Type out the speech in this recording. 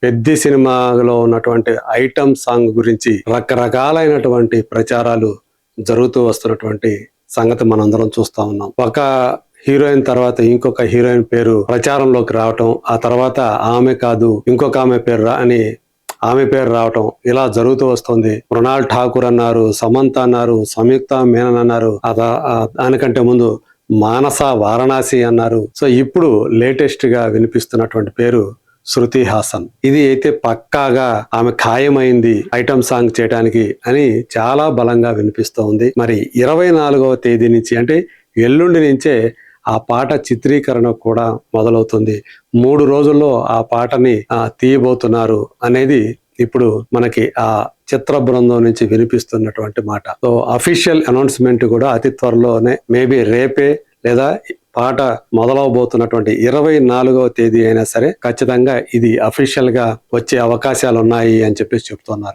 పెద్ది సినిమాలో ఉన్నటువంటి item song గురించి రకరకాలైనటువంటి ప్రచారాలు జరుగుతూ వస్తున్నటువంటి సంగతి మనందరం చూస్తా ఉన్నాం. ఒక హీరోయిన్ తర్వాత ఇంకొక హీరోయిన్ పేరు ప్రచారంలోకి రావటం, ఆ తర్వాత ఆమె కాదు ఇంకొక ఆమె పేరు అని ఆమె పేరు రావటం ఇలా జరుగుతూ వస్తుంది. మృణాల్ ఠాకూర్ అన్నారు, సమంత అన్నారు, సంయుక్త మేనన్ అన్నారు, దానికంటే ముందు మానస వారణాసి అన్నారు. సో ఇప్పుడు లేటెస్ట్ గా వినిపిస్తున్నటువంటి పేరు శృతి హాసన్. ఇది అయితే పక్కాగా ఆమె ఖాయమైంది ఐటమ్ సాంగ్ చేయడానికి అని చాలా బలంగా వినిపిస్తూ ఉంది. మరి 24వ తేదీ నుంచి అంటే ఎల్లుండి నుంచే ఆ పాట చిత్రీకరణ కూడా మొదలవుతుంది. 3 రోజుల్లో ఆ పాటని తీయబోతున్నారు అనేది ఇప్పుడు మనకి ఆ చిత్ర బృందం నుంచి వినిపిస్తున్నటువంటి మాట. సో అఫీషియల్ అనౌన్స్మెంట్ కూడా అతి త్వరలోనే, మేబీ రేపే లేదా పాట మొదలవబోతున్నటువంటి 24వ తేదీ అయినా సరే ఖచ్చితంగా ఇది అఫీషియల్ గా వచ్చే అవకాశాలు ఉన్నాయి అని చెప్పేసి చెప్తున్నారు.